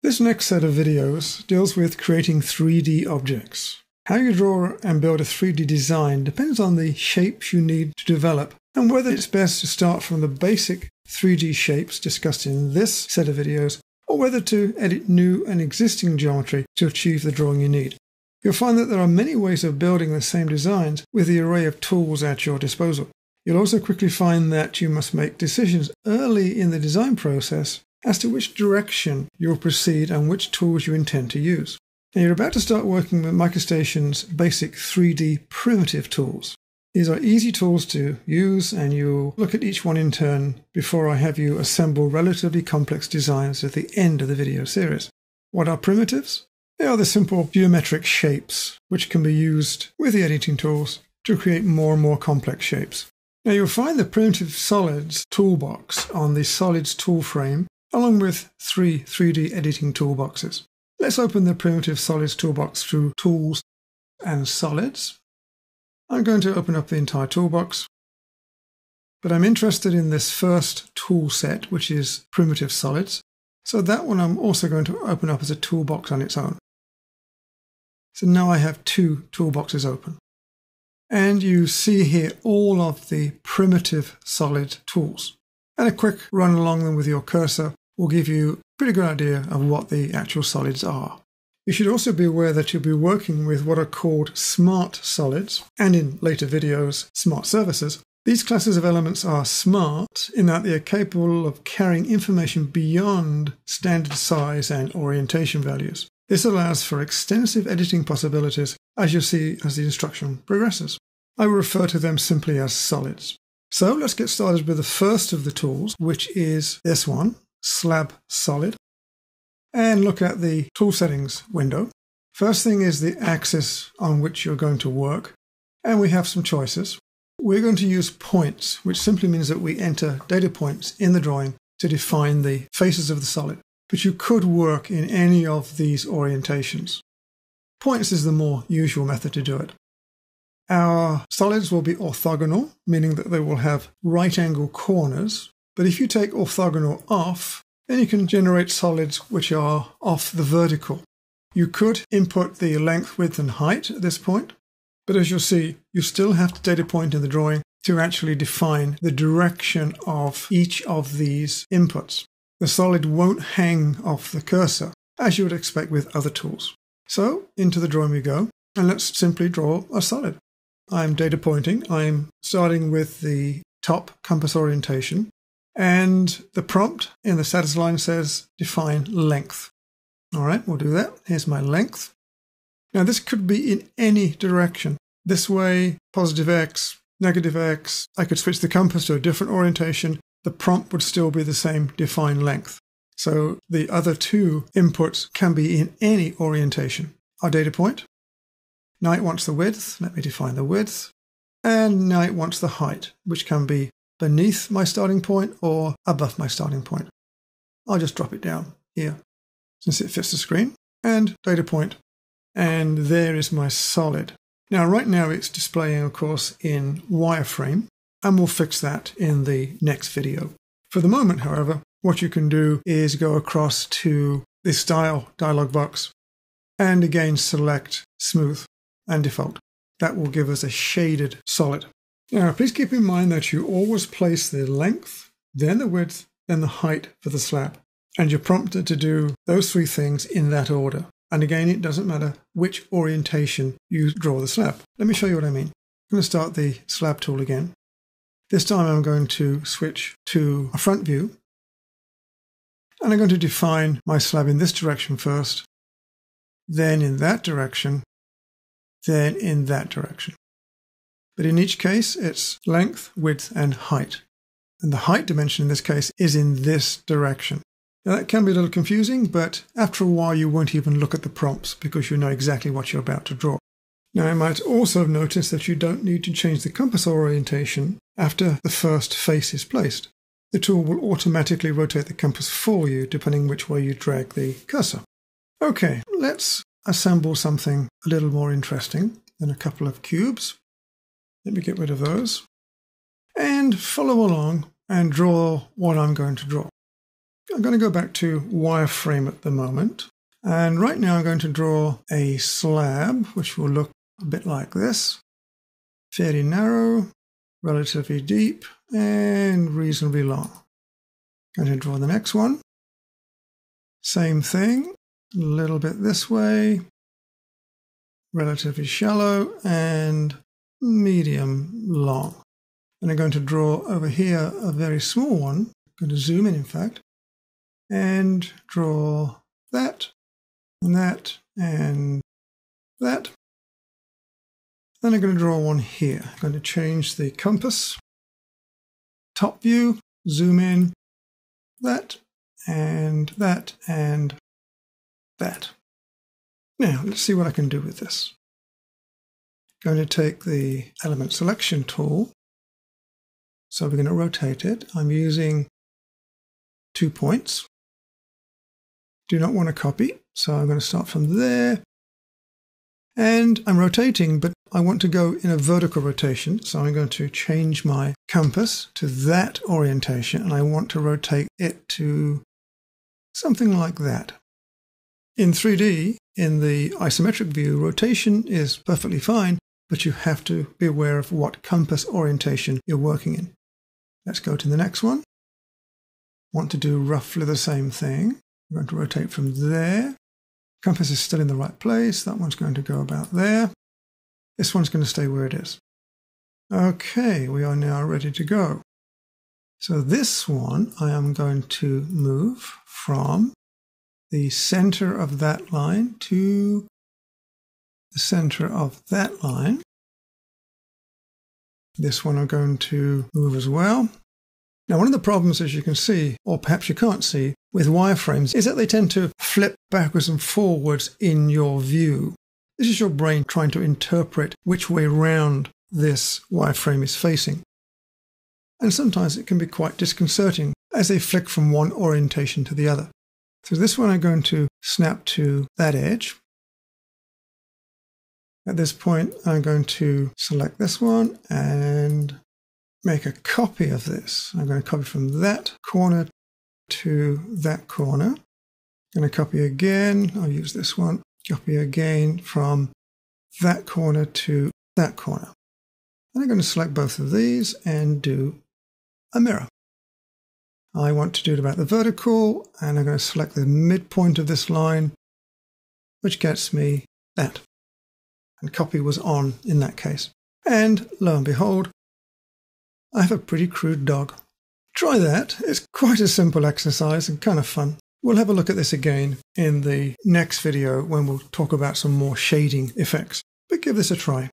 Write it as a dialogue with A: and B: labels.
A: This next set of videos deals with creating 3D objects. How you draw and build a 3D design depends on the shapes you need to develop and whether it's best to start from the basic 3D shapes discussed in this set of videos or whether to edit new and existing geometry to achieve the drawing you need. You'll find that there are many ways of building the same designs with the array of tools at your disposal. You'll also quickly find that you must make decisions early in the design process as to which direction you'll proceed and which tools you intend to use. Now you're about to start working with MicroStation's basic 3D primitive tools. These are easy tools to use, and you'll look at each one in turn before I have you assemble relatively complex designs at the end of the video series. What are primitives? They are the simple geometric shapes which can be used with the editing tools to create more and more complex shapes. Now you'll find the Primitive Solids toolbox on the Solids tool frame along with 3 3D editing toolboxes. Let's open the Primitive Solids toolbox through Tools and Solids. I'm going to open up the entire toolbox, but I'm interested in this first tool set, which is Primitive Solids. So that one I'm also going to open up as a toolbox on its own. So now I have 2 toolboxes open. And you see here all of the Primitive Solid tools. And a quick run along them with your cursor will give you a pretty good idea of what the actual solids are. You should also be aware that you'll be working with what are called smart solids, and in later videos, smart surfaces. These classes of elements are smart in that they are capable of carrying information beyond standard size and orientation values. This allows for extensive editing possibilities, as you'll see as the instruction progresses. I will refer to them simply as solids. So let's get started with the first of the tools, which is this one, Slab Solid, and look at the tool settings window. First thing is the axis on which you're going to work, and we have some choices. We're going to use points, which simply means that we enter data points in the drawing to define the faces of the solid, but you could work in any of these orientations. Points is the more usual method to do it. Our solids will be orthogonal, meaning that they will have right angle corners. But if you take orthogonal off, then you can generate solids which are off the vertical. You could input the length, width and height at this point, but as you'll see, you still have to data point in the drawing to actually define the direction of each of these inputs. The solid won't hang off the cursor, as you would expect with other tools. So into the drawing we go, and let's simply draw a solid. I'm data pointing. I'm starting with the top compass orientation, and the prompt in the status line says define length. All right, we'll do that. Here's my length. Now this could be in any direction. This way, positive X, negative X. I could switch the compass to a different orientation. The prompt would still be the same, define length. So the other 2 inputs can be in any orientation. Our data point. Now it wants the width, let me define the width, and now it wants the height, which can be beneath my starting point or above my starting point. I'll just drop it down here, since it fits the screen, and data point, and there is my solid. Now right now it's displaying, of course, in wireframe, and we'll fix that in the next video. For the moment, however, what you can do is go across to the Style dialog box, and again select Smooth and Default. That will give us a shaded solid. Now, please keep in mind that you always place the length, then the width, then the height for the slab. And you're prompted to do those 3 things in that order. And again, it doesn't matter which orientation you draw the slab. Let me show you what I mean. I'm going to start the slab tool again. This time I'm going to switch to a front view. And I'm going to define my slab in this direction first, then in that direction, then in that direction. But in each case, it's length, width, and height. And the height dimension in this case is in this direction. Now that can be a little confusing, but after a while you won't even look at the prompts because you know exactly what you're about to draw. Now you might also have noticed that you don't need to change the compass orientation after the first face is placed. The tool will automatically rotate the compass for you depending which way you drag the cursor. Okay, let's assemble something a little more interesting than a couple of cubes. Let me get rid of those. And follow along and draw what I'm going to draw. I'm going to go back to wireframe at the moment. And right now I'm going to draw a slab, which will look a bit like this. Fairly narrow, relatively deep, and reasonably long. Going to draw the next one. Same thing, a little bit this way, relatively shallow, and medium long. And I'm going to draw over here a very small one. I'm going to zoom in fact, and draw that, and that, and that. Then I'm going to draw one here. I'm going to change the compass, top view, zoom in, that, and that, and that. Now, let's see what I can do with this. I'm going to take the element selection tool. So we're going to rotate it. I'm using 2 points. Do not want to copy, so I'm going to start from there. And I'm rotating, but I want to go in a vertical rotation, so I'm going to change my compass to that orientation, and I want to rotate it to something like that. In 3D, in the isometric view, rotation is perfectly fine, but you have to be aware of what compass orientation you're working in. Let's go to the next one. Want to do roughly the same thing. I'm going to rotate from there. Compass is still in the right place. That one's going to go about there. This one's going to stay where it is. Okay, we are now ready to go. So this one I am going to move from the center of that line to the center of that line. This one I'm going to move as well. Now, one of the problems, as you can see, or perhaps you can't see, with wireframes is that they tend to flip backwards and forwards in your view. This is your brain trying to interpret which way round this wireframe is facing. And sometimes it can be quite disconcerting as they flick from one orientation to the other. So this one I'm going to snap to that edge. At this point, I'm going to select this one and make a copy of this. I'm going to copy from that corner to that corner. I'm going to copy again. I'll use this one. Copy again from that corner to that corner. And I'm going to select both of these and do a mirror. I want to do it about the vertical, and I'm going to select the midpoint of this line, which gets me that. And copy was on in that case. And lo and behold, I have a pretty crude dog. Try that. It's quite a simple exercise and kind of fun. We'll have a look at this again in the next video when we'll talk about some more shading effects. But give this a try.